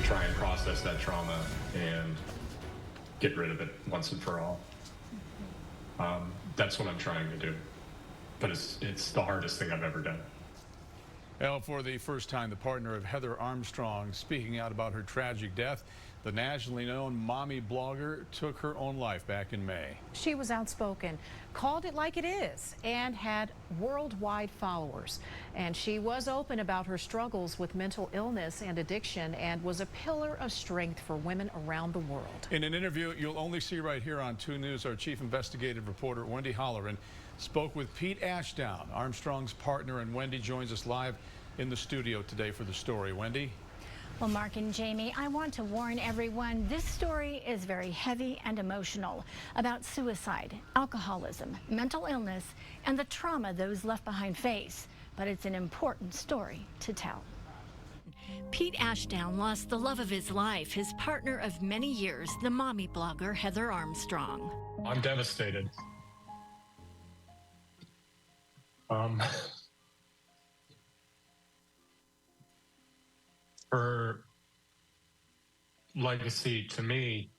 try and process that trauma and get rid of it once and for all. That's what I'm trying to do, but it's the hardest thing I've ever done. Well, for the first time, the partner of Heather Armstrong speaking out about her tragic death. The nationally known mommy blogger took her own life back in May. She was outspoken, called it like it is, and had worldwide followers. And she was open about her struggles with mental illness and addiction and was a pillar of strength for women around the world. In an interview you'll only see right here on 2 News, our chief investigative reporter, Wendy Holleran, spoke with Pete Ashdown, Armstrong's partner, and Wendy joins us live in the studio today for the story. Wendy? Well, Mark and Jamie, I want to warn everyone, this story is very heavy and emotional about suicide, alcoholism, mental illness, and the trauma those left behind face. But it's an important story to tell. Pete Ashdown lost the love of his life, his partner of many years, the mommy blogger Heather Armstrong. I'm devastated. Her legacy to me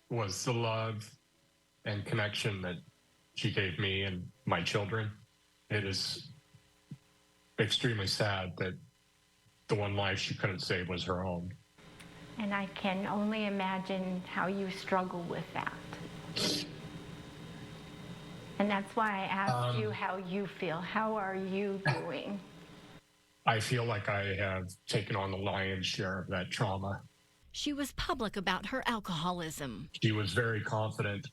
was the love and connection that she gave me and my children. It is extremely sad that the one life she couldn't save was her own. And I can only imagine how you struggle with that. And that's why I asked you how you feel. How are you doing? I feel like I have taken on the lion's share of that trauma. She was public about her alcoholism. She was very confident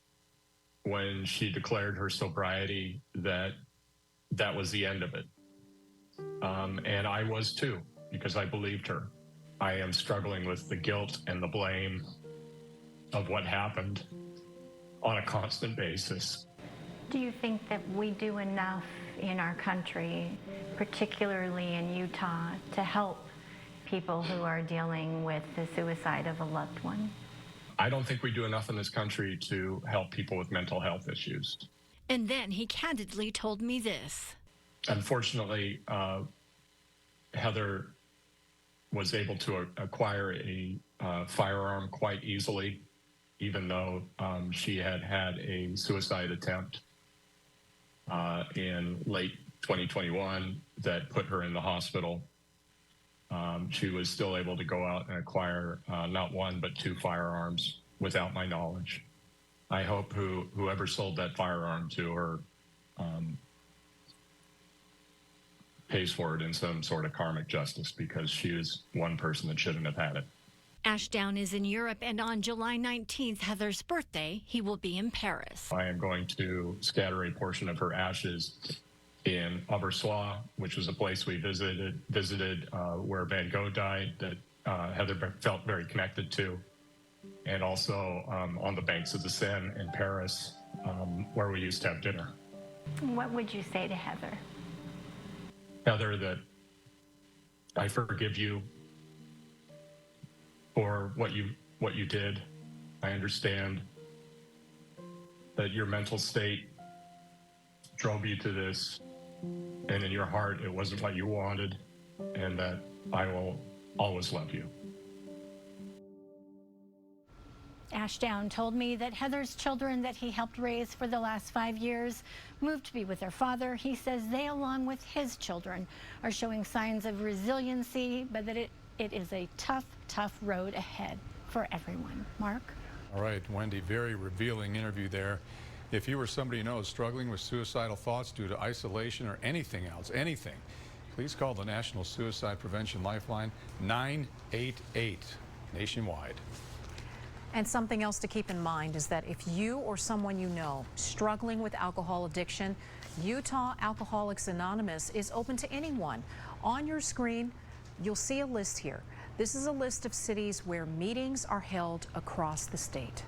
when she declared her sobriety that that was the end of it. And I was too, because I believed her. I am struggling with the guilt and the blame of what happened on a constant basis. Do you think that we do enough in our country, particularly in Utah, to help people who are dealing with the suicide of a loved one? I don't think we do enough in this country to help people with mental health issues. And then he candidly told me this. Unfortunately, Heather was able to acquire a firearm quite easily, even though she had had a suicide attempt in late 2021 that put her in the hospital. She was still able to go out and acquire not 1, but 2 firearms without my knowledge. I hope whoever sold that firearm to her pays for it in some sort of karmic justice, because she is one person that shouldn't have had it. Ashdown is in Europe, and on July 19th, Heather's birthday, he will be in Paris. I am going to scatter a portion of her ashes in Abersois, which was a place we visited where Van Gogh died, that Heather felt very connected to, and also on the banks of the Seine in Paris, where we used to have dinner. What would you say to Heather? Heather, that I forgive you for what you did. I understand that your mental state drove you to this, and in your heart it wasn't what you wanted, and that I will always love you. Ashdown told me that Heather's children that he helped raise for the last 5 years moved to be with their father. He says they, along with his children, are showing signs of resiliency, but that it is a tough, tough road ahead for everyone. Mark? All right, Wendy, very revealing interview there. If you or somebody you know is struggling with suicidal thoughts due to isolation or anything else, please call the National Suicide Prevention Lifeline, 988, nationwide. And something else to keep in mind is that if you or someone you know struggling with alcohol addiction, Utah Alcoholics Anonymous is open to anyone. On your screen, you'll see a list here. This is a list of cities where meetings are held across the state.